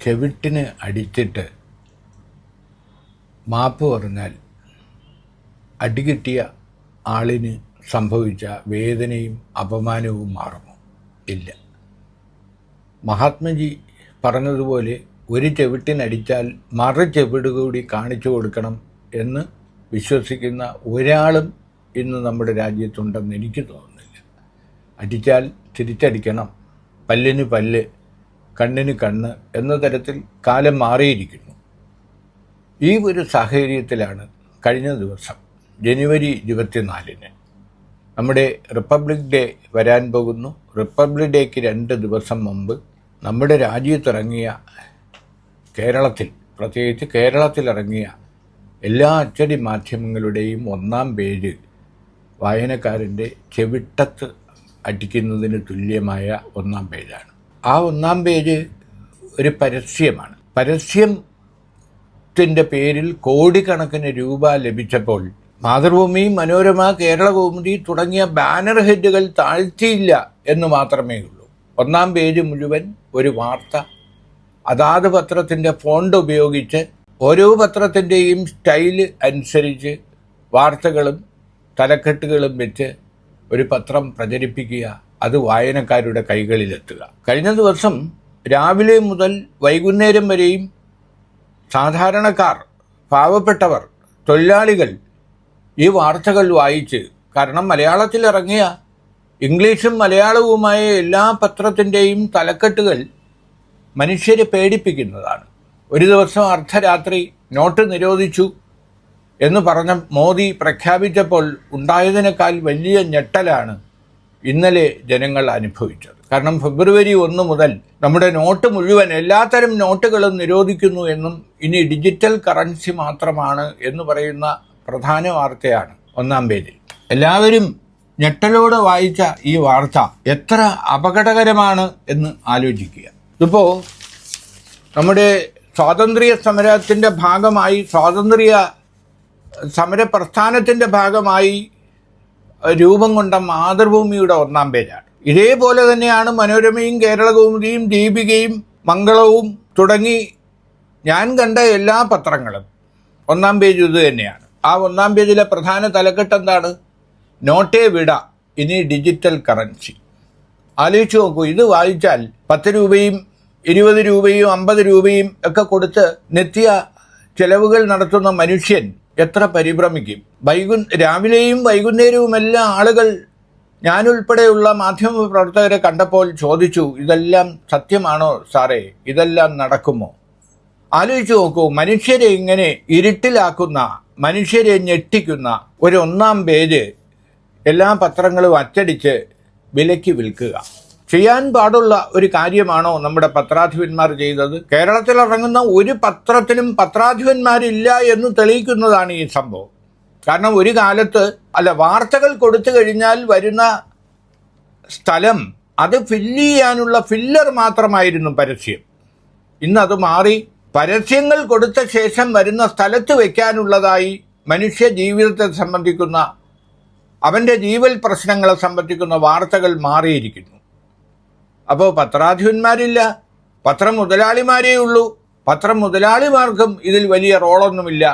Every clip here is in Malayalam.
ചെവിട്ടിന് അടിച്ചിട്ട് മാപ്പ് പറഞ്ഞാൽ അടികിട്ടിയ ആളിന് സംഭവിച്ച വേദനയും അപമാനവും മാറുമോ? ഇല്ല. മഹാത്മജി പറഞ്ഞതുപോലെ ഒരു ചെവിട്ടിനടിച്ചാൽ മറു ചെവിട് കൂടി കാണിച്ചു കൊടുക്കണം എന്ന് വിശ്വസിക്കുന്ന ഒരാളും ഇന്ന് നമ്മുടെ രാജ്യത്തുണ്ടെന്ന് എനിക്ക് തോന്നുന്നില്ല. അടിച്ചാൽ തിരിച്ചടിക്കണം, പല്ലിന് പല്ല്, കണ്ണിന് കണ്ണ് എന്ന തരത്തിൽ കാലം മാറിയിരിക്കുന്നു. ഈ ഒരു സാഹചര്യത്തിലാണ് കഴിഞ്ഞ ദിവസം ജനുവരി 24 നമ്മുടെ റിപ്പബ്ലിക് ഡേ വരാൻ പോകുന്നു. റിപ്പബ്ലിക് ഡേക്ക് 2 ദിവസം മുമ്പ് നമ്മുടെ രാജ്യത്തിറങ്ങിയ കേരളത്തിൽ, പ്രത്യേകിച്ച് കേരളത്തിലിറങ്ങിയ എല്ലാ അച്ചടി മാധ്യമങ്ങളുടെയും 1-ാം പേജ് വായനക്കാരൻ്റെ ചെവിട്ടത്ത് അടിക്കുന്നതിന് തുല്യമായ 1-ാം പേജാണ്. ആ 1-ാം പേജ് ഒരു പരസ്യമാണ്. പരസ്യത്തിൻ്റെ പേരിൽ കോടിക്കണക്കിന് രൂപ ലഭിച്ചപ്പോൾ മാതൃഭൂമി, മനോരമ, കേരളകൗമുദി തുടങ്ങിയ ബാനർ ഹെഡുകൾ താഴ്ത്തിയില്ല എന്ന് മാത്രമേ ഉള്ളൂ. 1-ാം പേജ് മുഴുവൻ ഒരു വാർത്ത, അതാത് പത്രത്തിൻ്റെ ഫോണ്ട് ഉപയോഗിച്ച് ഓരോ പത്രത്തിൻ്റെയും സ്റ്റൈല് അനുസരിച്ച് വാർത്തകളും തലക്കെട്ടുകളും വെച്ച് ഒരു പത്രം പ്രചരിപ്പിക്കുക, അത് വായനക്കാരുടെ കൈകളിലെത്തുക. കഴിഞ്ഞ ദിവസം രാവിലെ മുതൽ വൈകുന്നേരം വരെയും സാധാരണക്കാർ, പാവപ്പെട്ടവർ, തൊഴിലാളികൾ ഈ വാർത്തകൾ വായിച്ച്, കാരണം മലയാളത്തിലിറങ്ങിയ ഇംഗ്ലീഷും മലയാളവുമായ എല്ലാ പത്രത്തിൻ്റെയും തലക്കെട്ടുകൾ മനുഷ്യരെ പേടിപ്പിക്കുന്നതാണ്. ഒരു ദിവസം അർദ്ധരാത്രി നോട്ട് നിരോധിച്ചു എന്ന് പറഞ്ഞ മോദി പ്രഖ്യാപിച്ചപ്പോൾ ഉണ്ടായതിനേക്കാൾ വലിയ ഞെട്ടലാണ് ഇന്നലെ ജനങ്ങൾ അനുഭവിച്ചത്. കാരണം ഫെബ്രുവരി 1 മുതൽ നമ്മുടെ നോട്ട് മുഴുവൻ, എല്ലാത്തരം നോട്ടുകളും നിരോധിക്കുന്നു എന്നും ഇനി ഡിജിറ്റൽ കറൻസി മാത്രമാണ് എന്ന് പറയുന്ന പ്രധാന വാർത്തയാണ് 1-ാം പേജിൽ. എല്ലാവരും ഞെട്ടലോടെ വായിച്ച ഈ വാർത്ത എത്ര അപകടകരമാണ് എന്ന് ആലോചിക്കുക. ഇതിപ്പോൾ നമ്മുടെ സ്വാതന്ത്ര്യ സമരത്തിൻ്റെ ഭാഗമായി, സ്വാതന്ത്ര്യ സമര പ്രസ്ഥാനത്തിൻ്റെ ഭാഗമായി രൂപം കൊണ്ട മാതൃഭൂമിയുടെ 1-ാം പേജാണ്. ഇതേപോലെ തന്നെയാണ് മനോരമയും, കേരളകൗമുദിയും, ദീപികയും, മംഗളവും തുടങ്ങി ഞാൻ കണ്ട എല്ലാ പത്രങ്ങളും 1-ാം പേജ് ഇത് തന്നെയാണ്. ആ 1-ാം പേജിലെ പ്രധാന തലക്കെട്ട് എന്താണ്? നോട്ടേ വിട, ഇനി ഡിജിറ്റൽ കറൻസി. ആലോചിച്ച് നോക്കൂ, ഇത് വായിച്ചാൽ 10 രൂപയും 20 രൂപയും 50 രൂപയും ഒക്കെ കൊടുത്ത് നിത്യ ചെലവുകൾ നടത്തുന്ന മനുഷ്യൻ എത്ര പരിഭ്രമിക്കും. രാവിലെയും വൈകുന്നേരവുമെല്ലാം ആളുകൾ, ഞാനുൾപ്പെടെയുള്ള മാധ്യമ പ്രവർത്തകരെ കണ്ടപ്പോൾ ചോദിച്ചു, ഇതെല്ലാം സത്യമാണോ സാറേ? ഇതെല്ലാം നടക്കുമോ? ആലോചിച്ച് നോക്കൂ, മനുഷ്യരെ ഇങ്ങനെ ഇരുട്ടിലാക്കുന്ന, മനുഷ്യരെ ഞെട്ടിക്കുന്ന ഒരു 1-ാം പേജ് എല്ലാ പത്രങ്ങളും അച്ചടിച്ച് വിലയ്ക്ക് വിൽക്കുക ചെയ്യാൻ പാടുള്ള ഒരു കാര്യമാണോ നമ്മുടെ പത്രാധിപന്മാർ ചെയ്തത്? കേരളത്തിലിറങ്ങുന്ന ഒരു പത്രത്തിനും പത്രാധിപന്മാരില്ല എന്ന് തെളിയിക്കുന്നതാണ് ഈ സംഭവം. കാരണം ഒരു കാലത്ത് വാർത്തകൾ കൊടുത്തു കഴിഞ്ഞാൽ വരുന്ന സ്ഥലം, അത് ഫില്ല് ചെയ്യാനുള്ള ഫില്ലർ മാത്രമായിരുന്നു പരസ്യം. ഇന്നത് മാറി, പരസ്യങ്ങൾ കൊടുത്ത ശേഷം വരുന്ന സ്ഥലത്ത് വയ്ക്കാനുള്ളതായി മനുഷ്യ ജീവിതത്തെ സംബന്ധിക്കുന്ന, അവൻ്റെ ജീവൽ പ്രശ്നങ്ങളെ സംബന്ധിക്കുന്ന വാർത്തകൾ മാറിയിരിക്കുന്നു. അപ്പോൾ പത്രാധിപന്മാരില്ല, പത്രമുതലാളിമാരേ ഉള്ളൂ. പത്രമുതലാളിമാർക്കും ഇതിൽ വലിയ റോളൊന്നുമില്ല.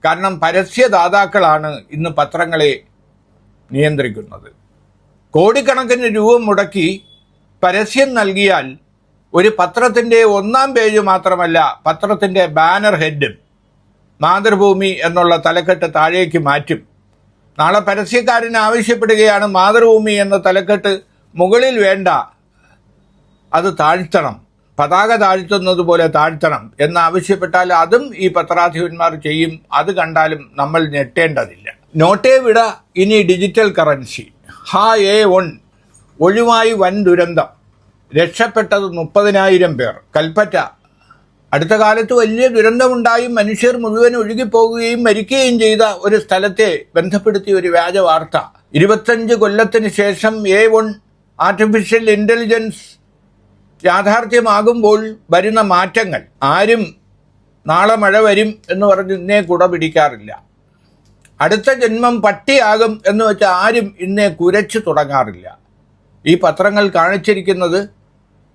കാരണം പരസ്യദാതാക്കളാണ് ഇന്ന് പത്രങ്ങളെ നിയന്ത്രിക്കുന്നത്. കോടിക്കണക്കിന് രൂപ മുടക്കി പരസ്യം നൽകിയാൽ ഒരു പത്രത്തിൻ്റെ 1-ാം പേജ് മാത്രമല്ല, പത്രത്തിൻ്റെ ബാനർ ഹെഡും മാതൃഭൂമി എന്നുള്ള തലക്കെട്ട് താഴേക്ക് മാറ്റും. നാളെ പരസ്യക്കാരൻ ആവശ്യപ്പെടുകയാണ്, മാതൃഭൂമി എന്ന തലക്കെട്ട് മുകളിൽ വേണ്ട, അത് താഴ്ത്തണം, പതാക താഴ്ത്തുന്നത് പോലെ താഴ്ത്തണം എന്നാവശ്യപ്പെട്ടാൽ അതും ഈ പത്രാധിപന്മാർ ചെയ്യും. അത് കണ്ടാലും നമ്മൾ ഞെട്ടേണ്ടതില്ല. നോട്ടേ വിട, ഇനി ഡിജിറ്റൽ കറൻസി. A1 ഒഴിവായി വൻ ദുരന്തം. രക്ഷപ്പെട്ടത് 30,000 പേർ. കൽപ്പറ്റ, അടുത്ത കാലത്ത് വലിയ ദുരന്തമുണ്ടായി മനുഷ്യർ മുഴുവൻ ഒഴുകിപ്പോകുകയും മരിക്കുകയും ചെയ്ത ഒരു സ്ഥലത്തെ ബന്ധപ്പെടുത്തി ഒരു വ്യാജ വാർത്ത. 25 കൊല്ലത്തിന് ശേഷം A1 ആർട്ടിഫിഷ്യൽ ഇൻ്റലിജൻസ് യാഥാർത്ഥ്യമാകുമ്പോൾ വരുന്ന മാറ്റങ്ങൾ. ആരും നാളെ മഴ വരും എന്ന് പറഞ്ഞ് ഇന്നേ കുട പിടിക്കാറില്ല. അടുത്ത ജന്മം പട്ടിയാകും എന്ന് വെച്ചാൽ ആരും ഇന്നേ കുരച്ചു തുടങ്ങാറില്ല. ഈ പത്രങ്ങൾ കാണിച്ചിരിക്കുന്നത്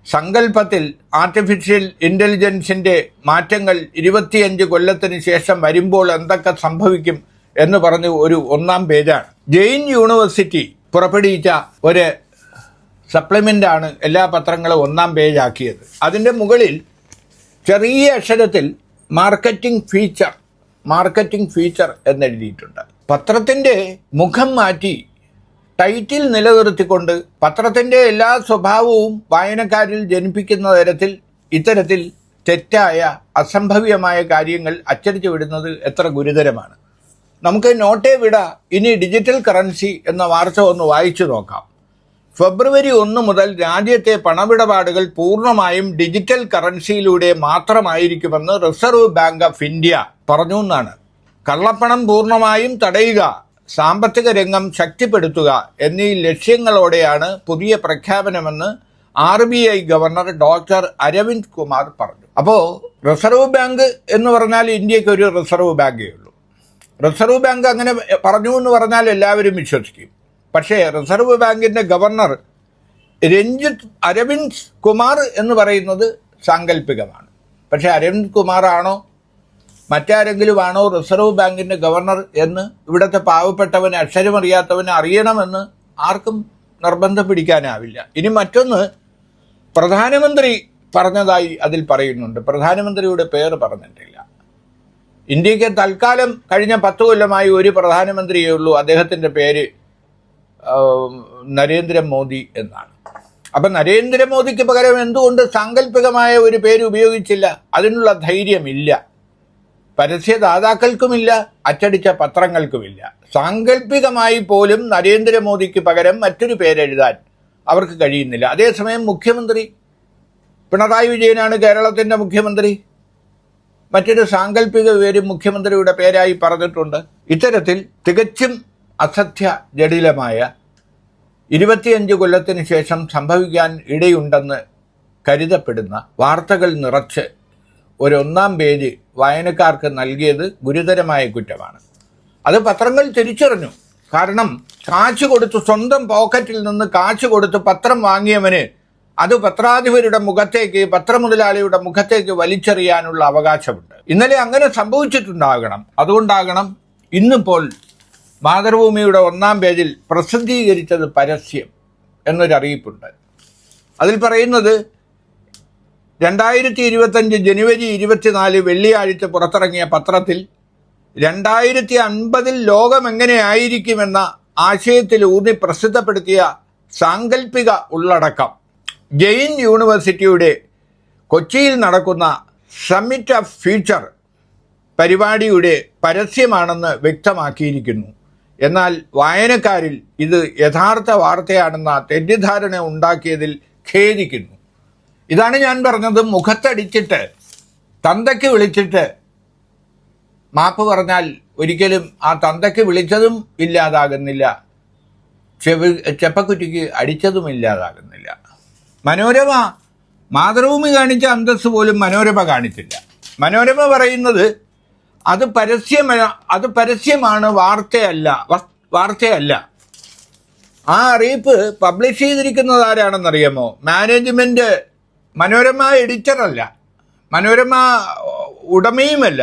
സങ്കല്പത്തിൽ ആർട്ടിഫിഷ്യൽ ഇൻ്റലിജൻസിൻ്റെ മാറ്റങ്ങൾ 25 കൊല്ലത്തിന് ശേഷം വരുമ്പോൾ എന്തൊക്കെ സംഭവിക്കും എന്ന് പറഞ്ഞ് ഒരു 1-ാം പേജാണ്. ജെയിൻ യൂണിവേഴ്സിറ്റി പുറപ്പെടുവിച്ച ഒരു സപ്ലിമെൻ്റാണ് എല്ലാ പത്രങ്ങളും 1-ാം പേജാക്കിയത്. അതിൻ്റെ മുകളിൽ ചെറിയ അക്ഷരത്തിൽ മാർക്കറ്റിംഗ് ഫീച്ചർ എന്നെഴുതിയിട്ടുണ്ട്. പത്രത്തിൻ്റെ മുഖം മാറ്റി ടൈറ്റിൽ നിലനിർത്തിക്കൊണ്ട് പത്രത്തിൻ്റെ എല്ലാ സ്വഭാവവും വായനക്കാരിൽ ജനിപ്പിക്കുന്ന തരത്തിൽ ഇത്തരത്തിൽ തെറ്റായ അസംഭവ്യമായ കാര്യങ്ങൾ അച്ചടിച്ചു വിടുന്നത് എത്ര ഗുരുതരമാണ്. നമുക്ക് നോട്ടേ വിട ഇനി ഡിജിറ്റൽ കറൻസി എന്ന വാർത്ത ഒന്ന് വായിച്ചു നോക്കാം. ഫെബ്രുവരി 1 മുതൽ രാജ്യത്തെ പണമിടപാടുകൾ പൂർണ്ണമായും ഡിജിറ്റൽ കറൻസിയിലൂടെ മാത്രമായിരിക്കുമെന്ന് റിസർവ് ബാങ്ക് ഓഫ് ഇന്ത്യ പറഞ്ഞു എന്നാണ്. കള്ളപ്പണം പൂർണ്ണമായും തടയുക, സാമ്പത്തിക രംഗം ശക്തിപ്പെടുത്തുക എന്നീ ലക്ഷ്യങ്ങളോടെയാണ് പുതിയ പ്രഖ്യാപനമെന്ന് RBI governor doctor Aravind Kumar പറഞ്ഞു. അപ്പോൾ റിസർവ് ബാങ്ക് എന്ന് പറഞ്ഞാൽ ഇന്ത്യക്ക് ഒരു റിസർവ് ബാങ്കേ ഉള്ളൂ. റിസർവ് ബാങ്ക് അങ്ങനെ പറഞ്ഞു എന്ന് പറഞ്ഞാൽ എല്ലാവരും വിശ്വസിക്കും. പക്ഷേ റിസർവ് ബാങ്കിൻ്റെ ഗവർണർ അരവിന്ദ് കുമാർ എന്ന് പറയുന്നത് സാങ്കല്പികമാണ്. പക്ഷേ അരവിന്ദ് കുമാർ ആണോ മറ്റാരെങ്കിലും ആണോ റിസർവ് ബാങ്കിൻ്റെ ഗവർണർ എന്ന് ഇവിടുത്തെ പാവപ്പെട്ടവന് അക്ഷരമറിയാത്തവന് അറിയണമെന്ന് ആർക്കും നിർബന്ധം പിടിക്കാനാവില്ല. ഇനി മറ്റൊന്ന്, പ്രധാനമന്ത്രി പറഞ്ഞതായി അതിൽ പറയുന്നുണ്ട്. പ്രധാനമന്ത്രിയുടെ പേര് പറഞ്ഞിട്ടില്ല. ഇന്ത്യക്ക് തൽക്കാലം കഴിഞ്ഞ 10 കൊല്ലമായി ഒരു പ്രധാനമന്ത്രിയേ ഉള്ളൂ. അദ്ദേഹത്തിൻ്റെ പേര് നരേന്ദ്രമോദി എന്നാണ്. അപ്പം നരേന്ദ്രമോദിക്ക് പകരം എന്തുകൊണ്ട് സാങ്കല്പികമായ ഒരു പേര് ഉപയോഗിച്ചില്ല? അതിനുള്ള ധൈര്യമില്ല. പരസ്യദാതാക്കൾക്കുമില്ല, അച്ചടിച്ച പത്രങ്ങൾക്കുമില്ല. സാങ്കല്പികമായി പോലും നരേന്ദ്രമോദിക്ക് പകരം മറ്റൊരു പേരെഴുതാൻ അവർക്ക് കഴിയുന്നില്ല. അതേസമയം മുഖ്യമന്ത്രി പിണറായി വിജയനാണ് കേരളത്തിൻ്റെ മുഖ്യമന്ത്രി. മറ്റൊരു സാങ്കല്പിക പേര് മുഖ്യമന്ത്രിയുടെ പേരായി പറഞ്ഞിട്ടുണ്ട്. ഇത്തരത്തിൽ തികച്ചും അസത്യ ജടിലമായ 25 കൊല്ലത്തിന് ശേഷം സംഭവിക്കാൻ ഇടയുണ്ടെന്ന് കരുതപ്പെടുന്ന വാർത്തകൾ നിറച്ച് ഒരു 1-ാം പേജ് വായനക്കാർക്ക് നൽകിയത് ഗുരുതരമായ കുറ്റമാണ്. അത് പത്രങ്ങൾ തിരിച്ചറിഞ്ഞു. കാരണം കാശ് കൊടുത്ത്, സ്വന്തം പോക്കറ്റിൽ നിന്ന് കാശ് കൊടുത്ത് പത്രം വാങ്ങിയവന് അത് പത്രാധിപരുടെ മുഖത്തേക്ക്, പത്രമുതലാളിയുടെ മുഖത്തേക്ക് വലിച്ചെറിയാനുള്ള അവകാശമുണ്ട്. ഇന്നലെ അങ്ങനെ സംഭവിച്ചിട്ടുണ്ടാകണം. അതുകൊണ്ടാകണം ഇന്നിപ്പോൾ മാതൃഭൂമിയുടെ 1-ാം പേജിൽ പ്രസിദ്ധീകരിച്ചത് പരസ്യം എന്നൊരറിയിപ്പുണ്ട്. അതിൽ പറയുന്നത് 2025 ജനുവരി 24 വെള്ളിയാഴ്ച പുറത്തിറങ്ങിയ പത്രത്തിൽ 2050 ലോകം എങ്ങനെയായിരിക്കുമെന്ന ആശയത്തിൽ ഊന്നി പ്രസിദ്ധപ്പെടുത്തിയ സാങ്കല്പിക ഉള്ളടക്കം ജെയിൻ യൂണിവേഴ്സിറ്റിയുടെ കൊച്ചിയിൽ നടക്കുന്ന സമ്മിറ്റ് ഓഫ് ഫ്യൂച്ചർ പരിപാടിയുടെ പരസ്യമാണെന്ന് വ്യക്തമാക്കിയിരിക്കുന്നു. എന്നാൽ വായനക്കാരിൽ ഇത് യഥാർത്ഥ വാർത്തയാണെന്ന തെറ്റിദ്ധാരണ ഉണ്ടാക്കിയതിൽ ഖേദിക്കുന്നു. ഇതാണ് ഞാൻ പറഞ്ഞത്. മുഖത്തടിച്ചിട്ട് തന്തയ്ക്ക് വിളിച്ചിട്ട് മാപ്പ് പറഞ്ഞാൽ ഒരിക്കലും ആ തന്തയ്ക്ക് വിളിച്ചതും ഇല്ലാതാകുന്നില്ല, ചെപ്പക്കുറ്റിക്ക് അടിച്ചതും ഇല്ലാതാകുന്നില്ല. മനോരമ, മാതൃഭൂമി കാണിച്ച അന്തസ്സ് പോലും മനോരമ കാണിച്ചില്ല. മനോരമ പറയുന്നത് അത് പരസ്യമാണ്, വാർത്തയല്ല. ആ അറിയിപ്പ് പബ്ലിഷ് ചെയ്തിരിക്കുന്നത് ആരാണെന്നറിയാമോ? മാനേജ്മെൻറ്റ്. മനോരമ എഡിറ്ററല്ല, മനോരമ ഉടമയുമല്ല.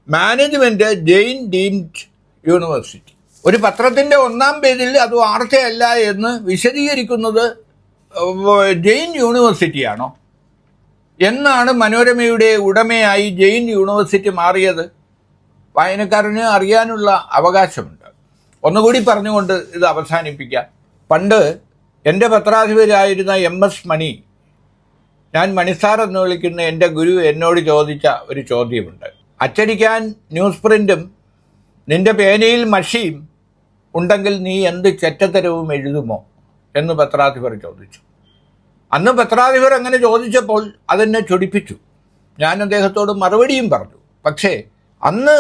Management Jain deemed university. ഒരു പത്രത്തിൻ്റെ 1-ാം പേജിൽ അത് വാർത്തയല്ല എന്ന് വിശദീകരിക്കുന്നത് ജെയിൻ യൂണിവേഴ്സിറ്റിയാണോ? എന്നാണ് മനോരമയുടെ ഉടമയായി ജെയിൻ യൂണിവേഴ്സിറ്റി മാറിയത്? വായനക്കാരന് അറിയാനുള്ള അവകാശമുണ്ട്. ഒന്നുകൂടി പറഞ്ഞുകൊണ്ട് ഇത് അവസാനിപ്പിക്കാം. പണ്ട് എൻ്റെ പത്രാധിപരായിരുന്ന MS മണി, ഞാൻ മണിസാർ എന്ന് വിളിക്കുന്ന എൻ്റെ ഗുരു, എന്നോട് ചോദിച്ച ഒരു ചോദ്യമുണ്ട്. അച്ചടിക്കാൻ ന്യൂസ് പ്രിൻറ്റും നിൻ്റെ പേനയിൽ മഷിയും ഉണ്ടെങ്കിൽ നീ എന്ത് ചെറ്റത്തരവും എഴുതുമോ എന്ന് പത്രാധിപർ ചോദിച്ചു. അന്ന് പത്രാധിപർ അങ്ങനെ ചോദിച്ചപ്പോൾ അതെന്നെ ചൊടിപ്പിച്ചു. ഞാൻ അദ്ദേഹത്തോട് മറുപടിയും പറഞ്ഞു. പക്ഷേ അന്ന്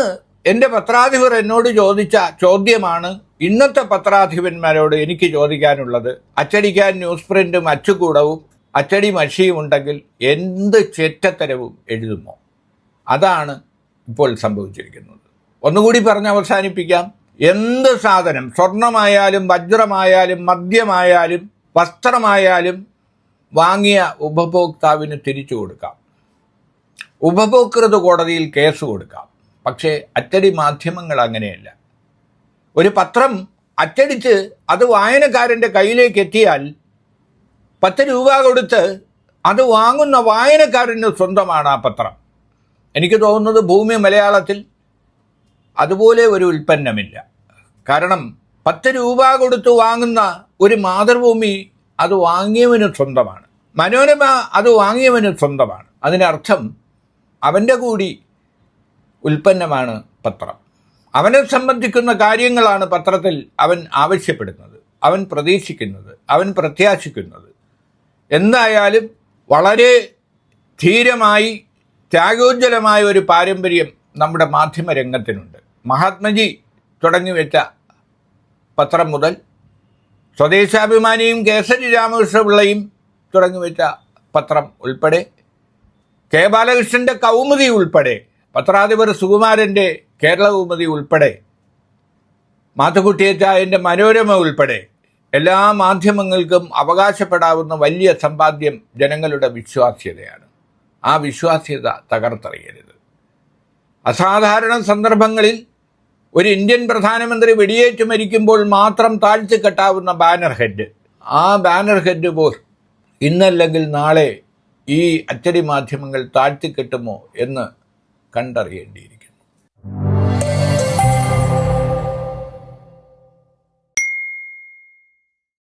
എൻ്റെ പത്രാധിപർ എന്നോട് ചോദിച്ച ചോദ്യമാണ് ഇന്നത്തെ പത്രാധിപന്മാരോട് എനിക്ക് ചോദിക്കാനുള്ളത്. അച്ചടിക്കാൻ ന്യൂസ് പ്രിൻറ്റും അച്ചുകൂടവും അച്ചടി മഷിയും ഉണ്ടെങ്കിൽ എന്ത് ചെറ്റത്തരവും എഴുതുമോ? അതാണ് ഇപ്പോൾ സംഭവിച്ചിരിക്കുന്നത്. ഒന്നുകൂടി പറഞ്ഞ് അവസാനിപ്പിക്കാം. എന്ത് സാധനം, സ്വർണമായാലും വജ്രമായാലും മദ്യമായാലും വസ്ത്രമായാലും വാങ്ങിയ ഉപഭോക്താവിന് തിരിച്ചു കൊടുക്കാം, ഉപഭോക്തൃ കോടതിയിൽ കേസ് കൊടുക്കാം. പക്ഷേ അച്ചടി മാധ്യമങ്ങൾ അങ്ങനെയല്ല. ഒരു പത്രം അച്ചടിച്ച് അത് വായനക്കാരൻ്റെ കയ്യിലേക്ക് എത്തിയാൽ 10 രൂപ കൊടുത്ത് അത് വാങ്ങുന്ന വായനക്കാരന് സ്വന്തമാണ് ആ പത്രം. എനിക്ക് തോന്നുന്നത് ഭൂമി മലയാളത്തിൽ അതുപോലെ ഒരു ഉൽപ്പന്നമില്ല. കാരണം 10 രൂപ കൊടുത്ത് വാങ്ങുന്ന ഒരു മാതൃഭൂമി അത് വാങ്ങിയവന് സ്വന്തമാണ്, മനോരമ അത് വാങ്ങിയവന് സ്വന്തമാണ്. അതിനർത്ഥം അവൻ്റെ കൂടി ഉൽപ്പന്നമാണ് പത്രം. അവനെ സംബന്ധിക്കുന്ന കാര്യങ്ങളാണ് പത്രത്തിൽ അവൻ ആവശ്യപ്പെടുന്നത്, അവൻ പ്രതീക്ഷിക്കുന്നത്, അവൻ പ്രത്യാശിക്കുന്നത്. എന്തായാലും വളരെ ധീരമായി ത്യാഗോജ്വലമായ ഒരു പാരമ്പര്യം നമ്മുടെ മാധ്യമരംഗത്തിനുണ്ട്. മഹാത്മജി തുടങ്ങിവെച്ച പത്രം മുതൽ സ്വദേശാഭിമാനിയും കേസരി രാമകൃഷ്ണപിള്ളയും തുടങ്ങിവെച്ച പത്രം ഉൾപ്പെടെ, കെ ബാലകൃഷ്ണൻ്റെ കൗമുദി ഉൾപ്പെടെ, പത്രാധിപർ സുകുമാരൻ്റെ കേരളകൗമുദി ഉൾപ്പെടെ, മാത്തുക്കുട്ടിയച്ചായൻ്റെ മനോരമ ഉൾപ്പെടെ എല്ലാ മാധ്യമങ്ങൾക്കും അവകാശപ്പെടാവുന്ന വലിയ സമ്പാദ്യം ജനങ്ങളുടെ വിശ്വാസ്യതയാണ്. ആ വിശ്വാസ്യത തകർത്തെറിയരുത്. അസാധാരണ സന്ദർഭങ്ങളിൽ ഒരു ഇന്ത്യൻ പ്രധാനമന്ത്രി വെടിയേറ്റ് മരിക്കുമ്പോൾ മാത്രം താഴ്ത്തിക്കെട്ടാവുന്ന ബാനർ ഹെഡ്, ആ ബാനർ ഹെഡ് പോൽ ഇന്നല്ലെങ്കിൽ നാളെ ഈ അച്ചടി മാധ്യമങ്ങൾ താഴ്ത്തിക്കെട്ടുമോ എന്ന് കണ്ടറിയേണ്ടിയിരിക്കും.